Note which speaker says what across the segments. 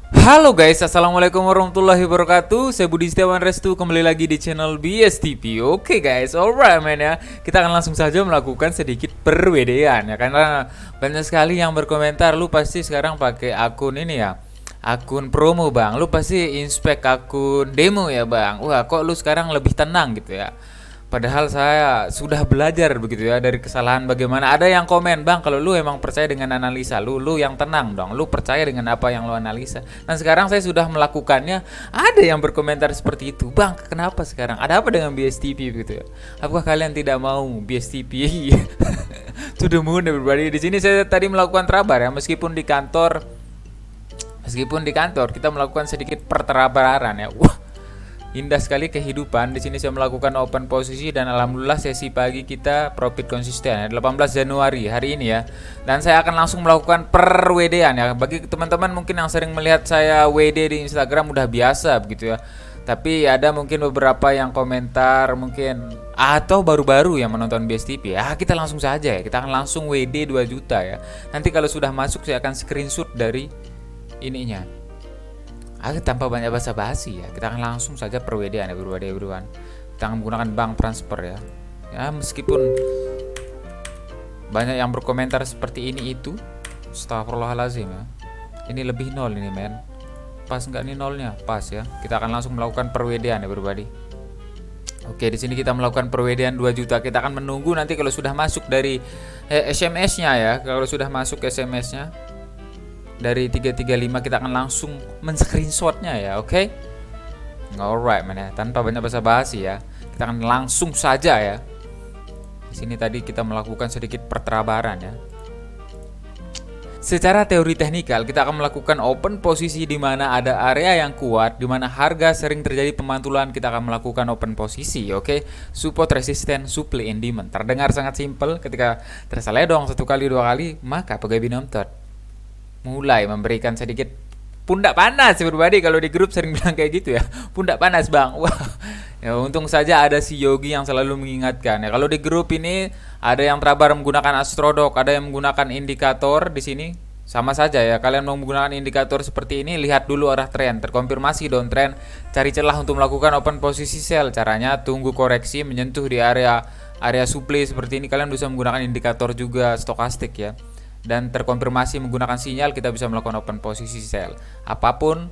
Speaker 1: Halo guys, assalamualaikum warahmatullahi wabarakatuh. Saya Budi Setiawan Restu, kembali lagi di channel BSTP. Oke guys, alright man ya. Kita akan langsung saja melakukan sedikit perwedean ya, karena banyak sekali yang berkomentar, lu pasti sekarang pakai akun ini ya, akun promo bang. Lu pasti inspek akun demo ya bang. Wah, kok lu sekarang lebih tenang gitu ya. Padahal saya sudah belajar begitu ya dari kesalahan bagaimana. Ada yang komen, "Bang, kalau lu emang percaya dengan analisa, lu yang tenang dong. Lu percaya dengan apa yang lu analisa." Dan sekarang saya sudah melakukannya. Ada yang berkomentar seperti itu. "Bang, kenapa sekarang? Ada apa dengan BSTP begitu ya? Apakah kalian tidak mau BSTP?" To the moon everybody. Di sini saya tadi melakukan terabar ya, meskipun di kantor kita melakukan sedikit perterabaran ya. Wah, indah sekali kehidupan. Di sini saya melakukan open posisi dan alhamdulillah sesi pagi kita profit konsisten ya, 18 Januari hari ini ya. Dan saya akan langsung melakukan per-WD-an ya. Bagi teman-teman mungkin yang sering melihat saya WD di Instagram udah biasa begitu ya. Tapi ada mungkin beberapa yang komentar mungkin atau baru-baru yang menonton BSTP. Ya, kita langsung saja ya. Kita akan langsung WD 2 juta ya. Nanti kalau sudah masuk saya akan screenshot dari ininya. Tanpa banyak basa-basi ya, kita akan langsung saja perwedean ya everyone. Kita akan menggunakan bank transfer ya. Ya meskipun banyak yang berkomentar seperti ini itu, astagfirullahalazim ya. Ini lebih nol ini men. Pas nggak nih nolnya? Pas ya. Kita akan langsung melakukan perwedean ya everybody. Oke, di sini kita melakukan perwedean 2 juta. Kita akan menunggu nanti kalau sudah masuk dari SMS-nya ya. Kalau sudah masuk SMS-nya dari 335 kita akan langsung men-screenshotnya ya, oke? Alright man ya, tanpa banyak basa-basi ya. Kita akan langsung saja ya. Di sini tadi kita melakukan sedikit perterabaran ya. Secara teori teknikal kita akan melakukan open posisi di mana ada area yang kuat, di mana harga sering terjadi pemantulan. Kita akan melakukan open posisi, oke? Support, resisten, supply and demand. Terdengar sangat simpel. Ketika tersalah dong 1 kali 2 kali, maka pegawai binomtot mulai memberikan sedikit pundak panas everybody. Kalau di grup sering bilang kayak gitu ya, pundak panas bang. Wah ya, untung saja ada si Yogi yang selalu mengingatkan ya. Kalau di grup ini ada yang terabar menggunakan astrodog, ada yang menggunakan indikator. Di sini sama saja ya, kalian mau menggunakan indikator seperti ini, lihat dulu arah tren, terkonfirmasi downtrend, cari celah untuk melakukan open posisi sell. Caranya tunggu koreksi menyentuh di area supply seperti ini. Kalian bisa menggunakan indikator juga stokastik ya, dan terkonfirmasi menggunakan sinyal, kita bisa melakukan open posisi sell. Apapun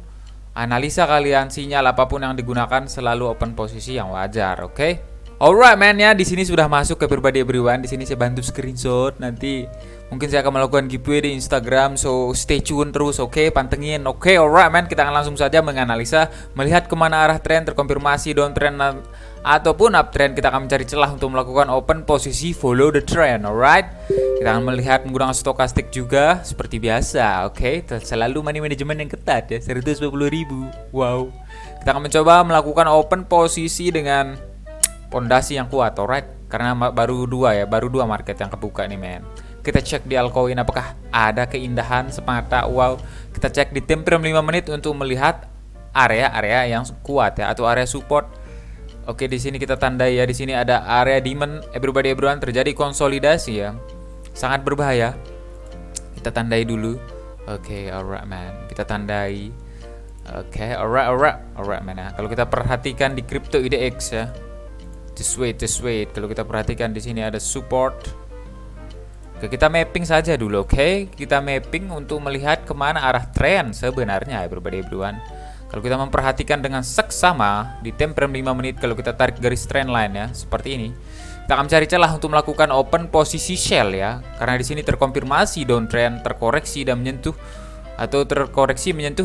Speaker 1: analisa kalian, sinyal apapun yang digunakan, selalu open posisi yang wajar, oke? Alright man ya, di sini sudah masuk ke pribadi everyone. Di sini saya bantu screenshot. Nanti mungkin saya akan melakukan giveaway di Instagram, so stay tune terus, oke? Pantengin, oke? Alright man, kita akan langsung saja menganalisa, melihat kemana arah tren, terkonfirmasi downtrend ataupun uptrend. Kita akan mencari celah untuk melakukan open posisi follow the trend, alright? Kita akan melihat menggunakan stokastik juga seperti biasa, oke? Selalu money management yang ketat ya, 110.000. Wow. Kita akan mencoba melakukan open posisi dengan pondasi yang kuat, alright? Karena baru dua market yang kebuka nih men. Kita cek di altcoin apakah ada keindahan semata. Wow. Kita cek di time frame 5 menit untuk melihat area-area yang kuat ya, atau area support. Oke, di sini kita tandai ya. Di sini ada area demand, everyone, terjadi konsolidasi ya. Sangat berbahaya. Kita tandai dulu. Oke, alright man. Kita tandai. Oke, alright man ya. Kalau kita perhatikan di crypto IDX ya. Just wait. Kalau kita perhatikan di sini ada support. Oke, kita mapping saja dulu, oke? Kita mapping untuk melihat kemana arah tren sebenarnya, everyone. Kalau kita memperhatikan dengan seksama di time frame 5 menit, kalau kita tarik garis trend line ya, seperti ini, kita akan mencari celah untuk melakukan open posisi sell ya. Karena di sini terkonfirmasi downtrend, terkoreksi dan menyentuh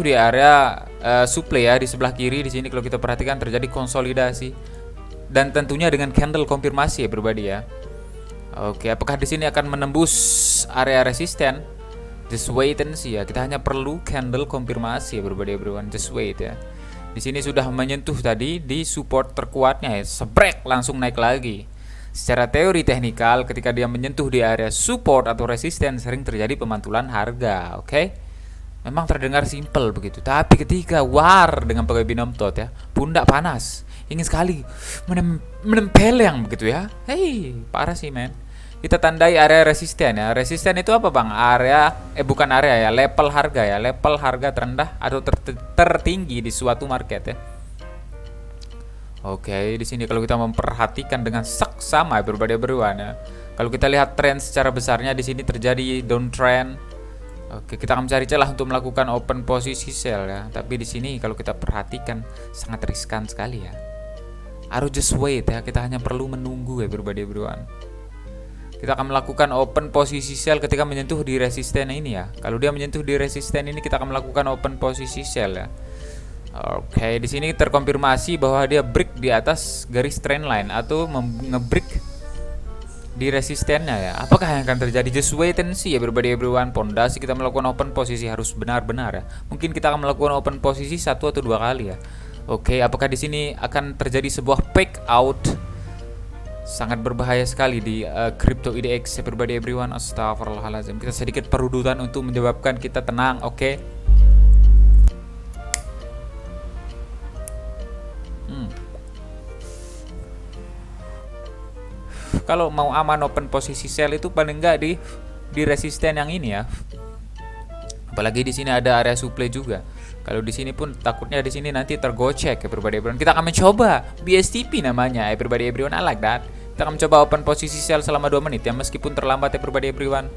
Speaker 1: di area supply ya, di sebelah kiri. Di sini kalau kita perhatikan terjadi konsolidasi. Dan tentunya dengan candle konfirmasi ya pribadi ya. Oke, apakah di sini akan menembus area resisten? Just wait and see ya. Kita hanya perlu candle konfirmasi ya everyone. Just wait ya. Di sini sudah menyentuh tadi di support terkuatnya ya. Sebrek langsung naik lagi. Secara teori teknikal, ketika dia menyentuh di area support atau resisten, sering terjadi pemantulan harga, oke? Memang terdengar simpel begitu, tapi ketika war dengan pegawai binomtot ya, pundak panas, ingin sekali menempel yang begitu ya. Hei, parah sih men. Kita tandai area resisten ya. Resisten itu apa bang? Area, bukan area ya, level harga ya. Level harga terendah atau tertinggi di suatu market ya. Oke, di sini kalau kita memperhatikan dengan seksama ya, berbeda beruan ya. Kalau kita lihat tren secara besarnya di sini terjadi downtrend. Oke, kita akan mencari celah untuk melakukan open posisi sell ya. Tapi di sini kalau kita perhatikan sangat riskan sekali ya. Harus just wait ya. Kita hanya perlu menunggu ya, berbeda beruan. Kita akan melakukan open posisi sell ketika menyentuh di resisten ini ya. Kalau dia menyentuh di resisten ini, kita akan melakukan open posisi sell ya. Oke, di sini terkonfirmasi bahwa dia break di atas garis trendline atau nge-break di resistennya ya. Apakah yang akan terjadi? Just wait and see ya, berbeda everyone. Pondasi kita melakukan open posisi harus benar-benar ya. Mungkin kita akan melakukan open posisi 1 atau 2 kali ya. Oke, apakah di sini akan terjadi sebuah fake out? Sangat berbahaya sekali di crypto IDX ya, berbeda everyone. Astagfirullahaladzim. Kita sedikit perudutan untuk menyebabkan kita tenang, oke. Kalau mau aman open posisi sell itu paling enggak di resisten yang ini ya. Apalagi di sini ada area supply juga. Kalau di sini pun takutnya di sini nanti tergocek ya, everybody everyone. Kita akan mencoba BSTP namanya, everybody everyone. I like that. Kita akan mencoba open posisi sell selama 2 menit ya, meskipun terlambat everybody everyone.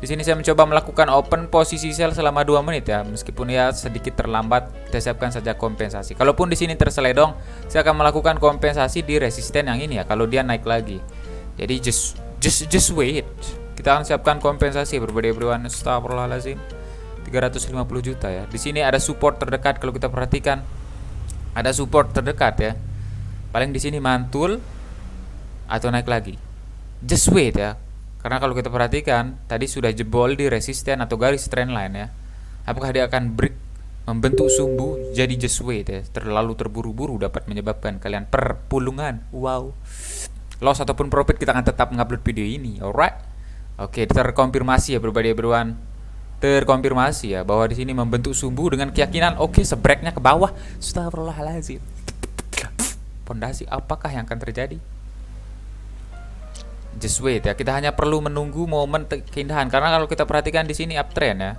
Speaker 1: Di sini saya mencoba melakukan open posisi sell selama 2 menit ya, meskipun ya sedikit terlambat. Kita siapkan saja kompensasi. Kalaupun di sini terseledong, saya akan melakukan kompensasi di resisten yang ini ya, kalau dia naik lagi. Jadi just wait. Kita akan siapkan kompensasi berbeda everyone. Astagfirullahaladzim. 350 juta ya. Di sini ada support terdekat kalau kita perhatikan. Ada support terdekat ya. Paling di sini mantul atau naik lagi. Just wait ya. Karena kalau kita perhatikan tadi sudah jebol di resisten atau garis trendline ya. Apakah dia akan break membentuk sumbu? Jadi just wait ya. Terlalu terburu-buru dapat menyebabkan kalian perpulungan. Wow. Loss ataupun profit kita akan tetap mengupload video ini, alright? Oke, terkonfirmasi ya berbeda everyone. Terkonfirmasi ya bahwa di sini membentuk sumbu dengan keyakinan oke, sebreknya ke bawah. Astagfirullahaladzim. Pondasi apakah yang akan terjadi? Just wait ya. Kita hanya perlu menunggu momen keindahan karena kalau kita perhatikan di sini uptrend ya.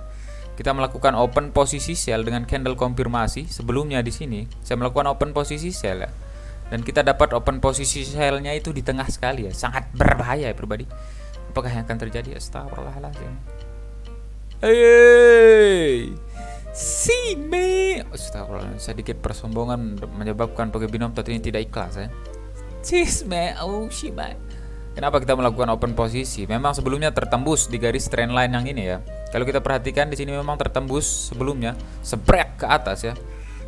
Speaker 1: Kita melakukan open posisi sell dengan candle konfirmasi. Sebelumnya di sini saya melakukan open posisi sell ya. Dan kita dapat open posisi sell-nya itu di tengah sekali ya. Sangat berbahaya ya pribadi. Apakah yang akan terjadi? Astagfirullahaladzim. Hey, see me. Astagfirullah. Sedikit persombongan menyebabkan Poke Binom ini tidak ikhlas ya. Cheese me. Oh shit man. Kenapa kita melakukan open posisi? Memang sebelumnya tertembus di garis trendline yang ini ya. Kalau kita perhatikan di sini memang tertembus sebelumnya, sebrek ke atas ya.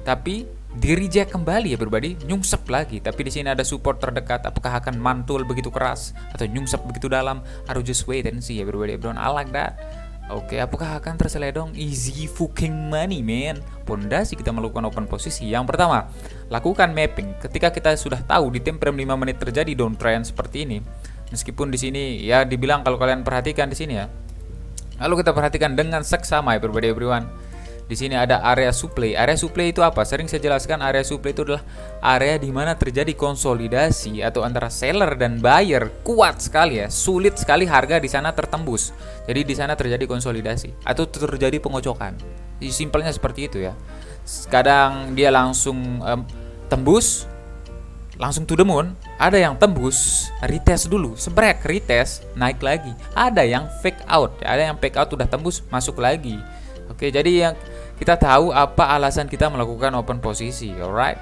Speaker 1: Tapi di reject kembali ya berbadi, nyungsep lagi. Tapi di sini ada support terdekat. Apakah akan mantul begitu keras atau nyungsep begitu dalam? Harus just wait and see ya berbadi. Don't I like that. Oke, apakah akan terseledong? Easy fucking money man. Pondasi kita melakukan open posisi. Yang pertama, lakukan mapping. Ketika kita sudah tahu di time frame 5 menit terjadi downtrend seperti ini. Meskipun di sini ya dibilang kalau kalian perhatikan di sini ya. Lalu kita perhatikan dengan seksama ya berbeda everyone. Di sini ada area supply. Area supply itu apa? Sering saya jelaskan, area supply itu adalah area di mana terjadi konsolidasi atau antara seller dan buyer kuat sekali ya. Sulit sekali harga di sana tertembus. Jadi di sana terjadi konsolidasi atau terjadi pengocokan. Simpelnya seperti itu ya. Kadang dia langsung tembus, langsung to the moon. Ada yang tembus, retest dulu, sebrek, retest, naik lagi. Ada yang fake out. Ada yang fake out udah tembus, masuk lagi. Oke, jadi yang kita tahu apa alasan kita melakukan open posisi, alright?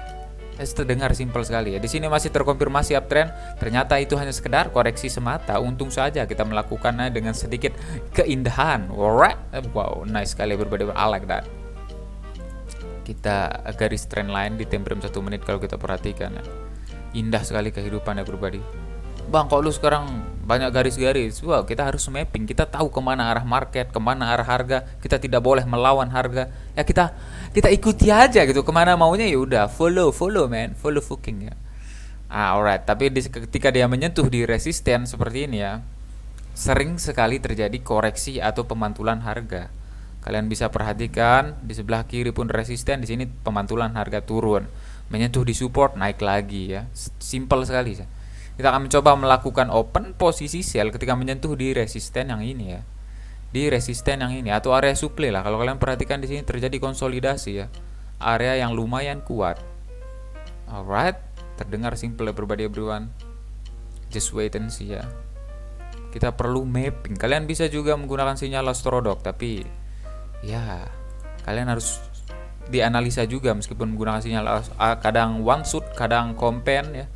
Speaker 1: Terdengar simpel sekali ya. Di sini masih terkonfirmasi uptrend. Ternyata itu hanya sekedar koreksi semata. Untung saja kita melakukannya dengan sedikit keindahan, alright? Wow, nice sekali berbeda. I like that. Kita garis trend line di time frame 1 menit kalau kita perhatikan ya. Indah sekali kehidupannya berbadi. Bang, kok lu sekarang banyak garis-garis? Wow, kita harus mapping. Kita tahu kemana arah market, kemana arah harga. Kita tidak boleh melawan harga. Ya kita ikuti aja gitu. Kemana maunya ya udah follow man, follow fucking ya. Alright. Tapi ketika dia menyentuh di resisten seperti ini ya, sering sekali terjadi koreksi atau pemantulan harga. Kalian bisa perhatikan di sebelah kiri pun resisten, di sini pemantulan harga turun. Menyentuh di support naik lagi ya. Simple sekali ya. Kita akan mencoba melakukan open posisi sell ketika menyentuh di resisten yang ini ya. Di resisten yang ini atau area supply lah. Kalau kalian perhatikan di sini terjadi konsolidasi ya. Area yang lumayan kuat. Alright, terdengar simple everybody everyone. Just wait and see ya. Kita perlu mapping. Kalian bisa juga menggunakan sinyal Astrodog, tapi ya kalian harus dianalisa juga meskipun menggunakan sinyal kadang one shoot, kadang compen ya.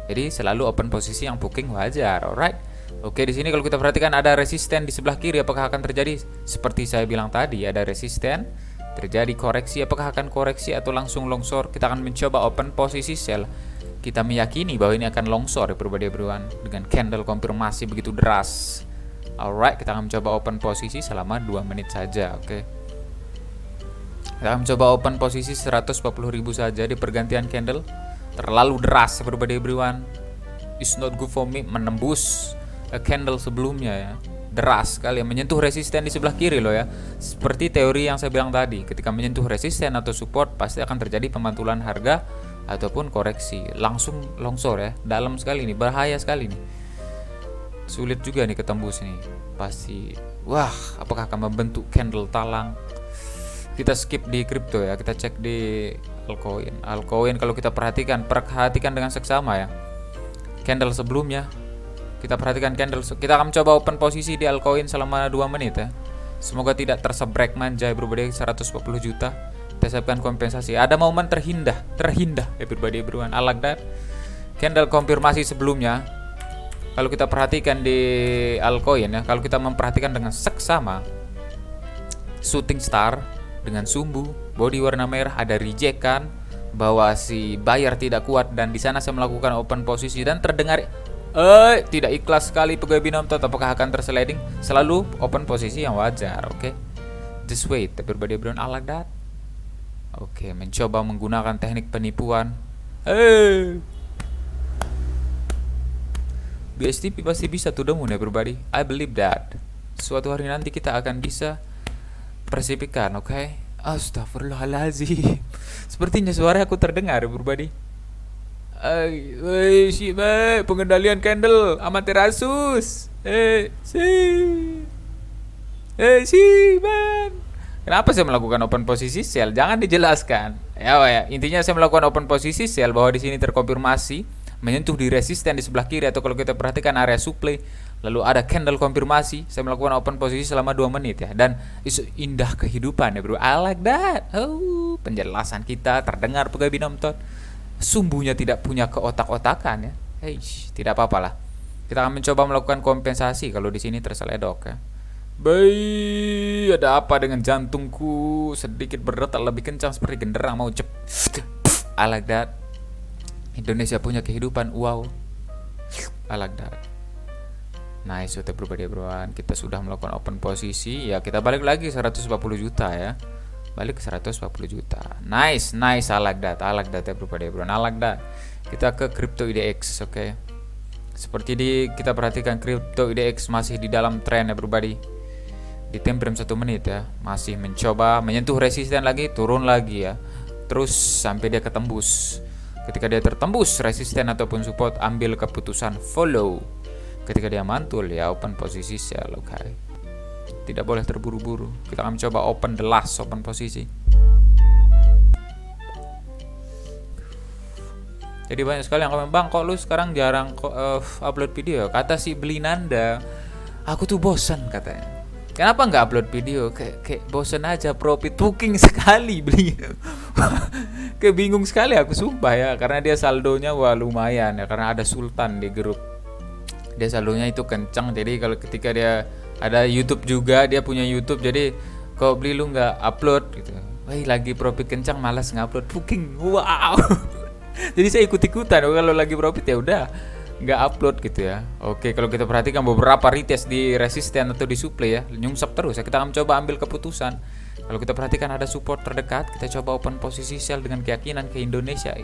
Speaker 1: Jadi selalu open posisi yang booking wajar, alright. Oke, di sini kalau kita perhatikan ada resisten di sebelah kiri, apakah akan terjadi seperti saya bilang tadi, ada resisten, terjadi koreksi, apakah akan koreksi atau langsung longsor? Kita akan mencoba open posisi sell. Kita meyakini bahwa ini akan longsor ya everyone dengan candle konfirmasi begitu deras. Alright, kita akan mencoba open posisi selama 2 menit saja, oke. Kita akan mencoba open posisi 140.000 saja di pergantian candle. Terlalu deras everyone. It's not good for me menembus candle sebelumnya ya. Deras sekali menyentuh resisten di sebelah kiri loh ya. Seperti teori yang saya bilang tadi, ketika menyentuh resisten atau support pasti akan terjadi pemantulan harga ataupun koreksi. Langsung longsor ya. Dalam sekali nih, bahaya sekali nih. Sulit juga nih ketembus nih. Pasti. Wah, apakah akan membentuk candle talang? Kita skip di kripto ya, kita cek di altcoin kalau kita perhatikan dengan seksama ya. Candle sebelumnya kita perhatikan kita akan mencoba open posisi di altcoin selama 2 menit ya. Semoga tidak tersebrek manja everybody 140 juta. Kita siapkan kompensasi. Ada momen terhindah everyone. I like that. Candle konfirmasi sebelumnya. Kalau kita perhatikan di altcoin ya, kalau kita memperhatikan dengan seksama, shooting star dengan sumbu body warna merah, ada rejekan bahwa si buyer tidak kuat, dan di sana saya melakukan open posisi dan terdengar tidak ikhlas sekali pegawai binomtot. Apakah akan tersliding? Selalu open posisi yang wajar, oke. Just wait everybody everyone, I like that. Oke, mencoba menggunakan teknik penipuan. BSTP pasti bisa to the moon everybody. I believe that. Suatu hari nanti kita akan bisa persepsikan, oke? Astagfirullahaladzim. Sepertinya suara aku terdengar, everybody. Pengendalian candle Amaterasus. Man. Kenapa saya melakukan open posisi sell? Jangan dijelaskan. Ya, intinya saya melakukan open posisi sell bahwa di sini terkonfirmasi menyentuh di resisten di sebelah kiri, atau kalau kita perhatikan area supply, lalu ada candle konfirmasi. Saya melakukan open posisi selama 2 menit ya, dan itu indah kehidupan ya bro. I like that. Penjelasan kita terdengar pegawai binomtot. Sumbunya tidak punya keotak-otakan ya. Tidak apa-apa lah. Kita akan mencoba melakukan kompensasi kalau di sini terseledok ya. Ada apa dengan jantungku? Sedikit berdetak lebih kencang seperti genderang mau cep. I like that. Indonesia punya kehidupan, wow. I like that. Nice, sudah berubah everyone. Kita sudah melakukan open posisi ya, kita balik lagi 140 juta ya. Balik ke 140 juta. Nice, I like that everybody everyone. I like that. Kita ke crypto IDX, oke. Seperti kita perhatikan crypto IDX masih di dalam tren everybody. Di time frame 1 menit ya, masih mencoba menyentuh resisten lagi, turun lagi ya. Terus sampai dia ketembus. Ketika dia tertembus resisten ataupun support, ambil keputusan follow. Ketika dia mantul ya open posisi sell, oke. Tidak boleh terburu-buru. Kita akan mencoba open the last open posisi. Jadi banyak sekali yang komen, "Bang, kok lu sekarang jarang upload video?" Kata si Belinanda, "Aku tuh bosan," katanya. Kenapa nggak upload video? Kayak bosan aja, profit booking sekali beli. Kayak bingung sekali aku sumpah ya, karena dia saldonya wah lumayan ya, karena ada Sultan di grup. Dia saldonya itu kencang, jadi kalau ketika dia ada YouTube juga, dia punya YouTube, jadi kok beli lu nggak upload gitu. Lagi profit kencang malas ngupload booking. Wow. Jadi saya ikut-ikutan, kalau lagi profit ya udah nggak upload gitu ya. Oke, kalau kita perhatikan beberapa retest di resisten atau di supply ya, nyungsep terus ya. Kita akan coba ambil keputusan. Kalau kita perhatikan ada support terdekat, kita coba open posisi sell dengan keyakinan ke Indonesia.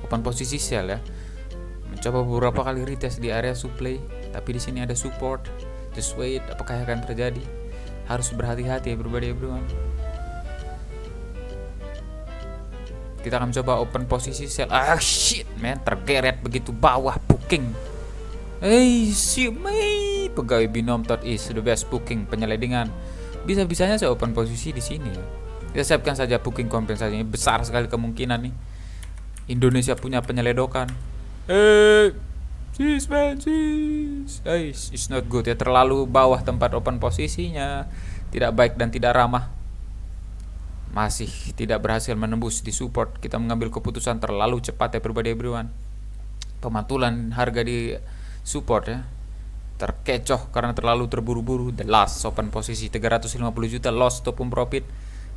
Speaker 1: Open posisi sell ya. Mencoba beberapa kali retest di area supply, tapi di sini ada support. Just wait, apakah akan terjadi? Harus berhati-hati everybody everyone. Kita akan coba open posisi sell. Ah shit man, tergeret begitu bawah booking. Shit mate, pegawai binom tot is the best booking penyeledengan. Bisa-bisanya saya open posisi di sini ya. Kita siapkan saja booking kompensasi. Ini besar sekali kemungkinan nih Indonesia punya penyeledokan. Sis man, sis. It's not good ya, terlalu bawah tempat open posisinya. Tidak baik dan tidak ramah. Masih tidak berhasil menembus di support. Kita mengambil keputusan terlalu cepat ya everyone. Pemantulan harga di support ya, terkecoh karena terlalu terburu-buru. The last open posisi 350 juta loss ataupun profit.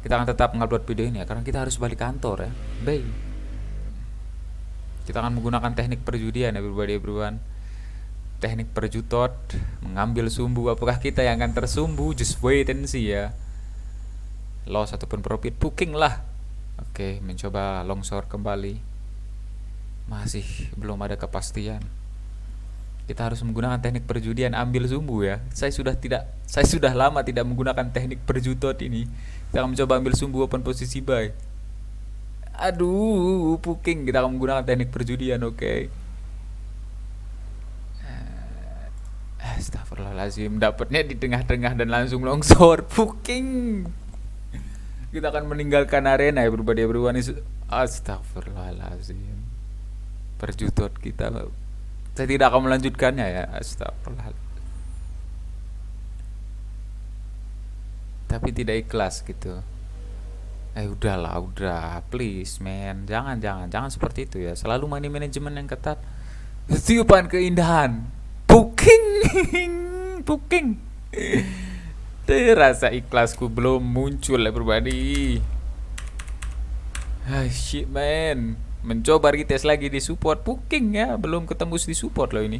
Speaker 1: Kita akan tetap mengupload video ini ya, karena kita harus balik kantor ya. Bye. Kita akan menggunakan teknik perjudian ya everyone. Teknik perjutot, mengambil sumbu. Apakah kita yang akan tersumbu? Just wait and see ya. Loss ataupun profit, booking lah. Oke, mencoba longsor kembali. Masih belum ada kepastian. Kita harus menggunakan teknik perjudian, ambil sumbu ya. Saya sudah lama tidak menggunakan teknik perjutot ini. Kita akan mencoba ambil sumbu open posisi buy. Aduh, booking. Kita akan menggunakan teknik perjudian, oke. Astagfirullahaladzim, dapatnya di tengah-tengah dan langsung longsor, booking. Kita akan meninggalkan arena ya everyone. Astagfirullahaladzim, perjutot kita. Saya tidak akan melanjutkannya ya. Astagfirullahaladzim. Tapi tidak ikhlas gitu. Udah please man, jangan seperti itu ya. Selalu money management yang ketat. Tiupan keindahan, booking. Rasa ikhlasku belum muncul ya everybody. Shit man, mencoba retest lagi di support, booking ya, belum ketembus di support loh ini.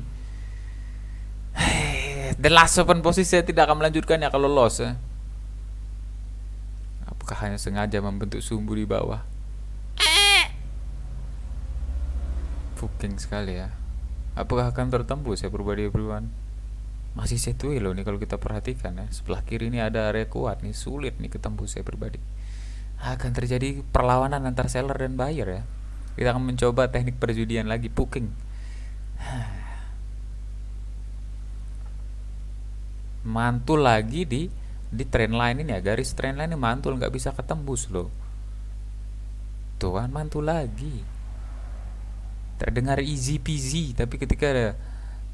Speaker 1: The last open posisi saya tidak akan melanjutkannya kalau loss ya. Apakah hanya sengaja membentuk sumbu di bawah? Booking sekali ya. Apakah akan tertembus ya everyone? Masih setway loh nih kalau kita perhatikan ya. Sebelah kiri ini ada area kuat nih, sulit nih ketembus ya everybody. Akan terjadi perlawanan antar seller dan buyer ya. Kita akan mencoba teknik perjudian lagi, booking. Mantul lagi di trend line ini ya, garis trend line ini mantul, nggak bisa ketembus loh. Tuh kan mantul lagi. Terdengar easy peasy, tapi ketika ada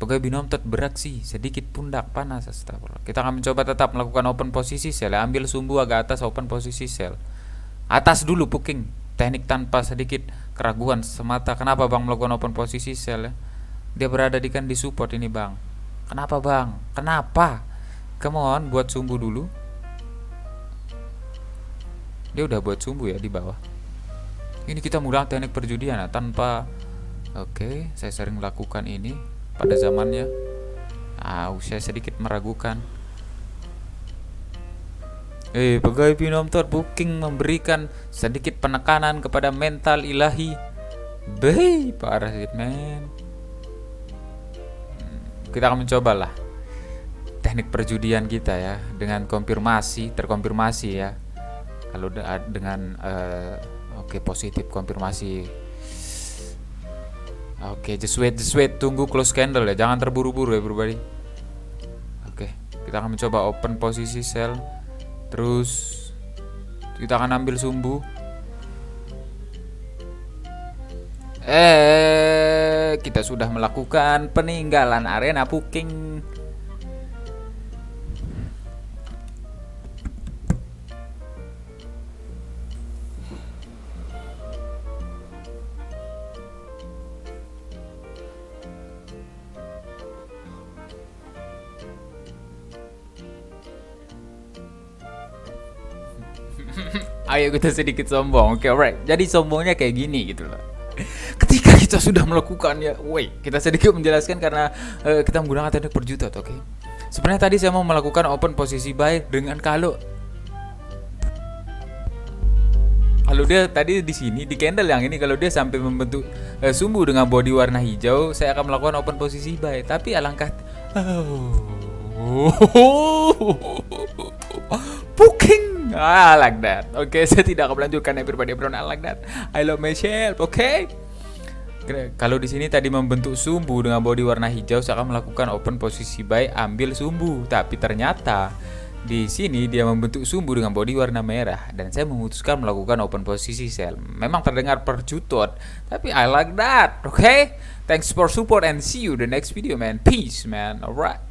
Speaker 1: pegawai binom beraksi sedikit pundak panas. Astagfirullah. Kita akan mencoba tetap melakukan open posisi sell. Ambil sumbu agak atas, open posisi sell. Atas dulu booking. Teknik tanpa sedikit keraguan semata. Kenapa bang melakukan open posisi sell ya? Dia berada di support ini bang. Kenapa bang? Kenapa? Come on, buat sumbu dulu. Dia udah buat sumbu ya di bawah. Ini kita menggunakan teknik perjudian ya, tanpa. Oke, saya sering melakukan ini pada zamannya. Saya sedikit meragukan. Pegawai binom booking memberikan sedikit penekanan kepada mental ilahi. Parah sih man. Kita akan mencoba lah teknik perjudian kita ya, dengan terkonfirmasi ya. Kalau dengan positif konfirmasi. Just wait, tunggu close candle ya, jangan terburu-buru ya everybody. Kita akan mencoba open posisi sell. Terus kita akan ambil sumbu. Kita sudah melakukan peninggalan arena booking. Ayo kita sedikit sombong. Alright. Jadi sombongnya kayak gini gitu loh. Ketika kita sudah melakukannya, kita sedikit menjelaskan karena kita menggunakan teknik perjutot, oke. Sebenarnya tadi saya mau melakukan open posisi buy dengan kalau dia tadi di sini di candle yang ini, kalau dia sampai membentuk sumbu dengan body warna hijau, saya akan melakukan open posisi buy. Tapi alangkah booking. I like that. Oke, saya tidak akan melanjutkan everybody brown. I like that. I love myself. Oke. Kalau di sini tadi membentuk sumbu dengan body warna hijau, saya akan melakukan open posisi by ambil sumbu. Tapi ternyata di sini dia membentuk sumbu dengan body warna merah dan saya memutuskan melakukan open posisi sel. Memang terdengar percutot, tapi I like that. Okay? Thanks for support and see you the next video, man. Peace, man. Alright.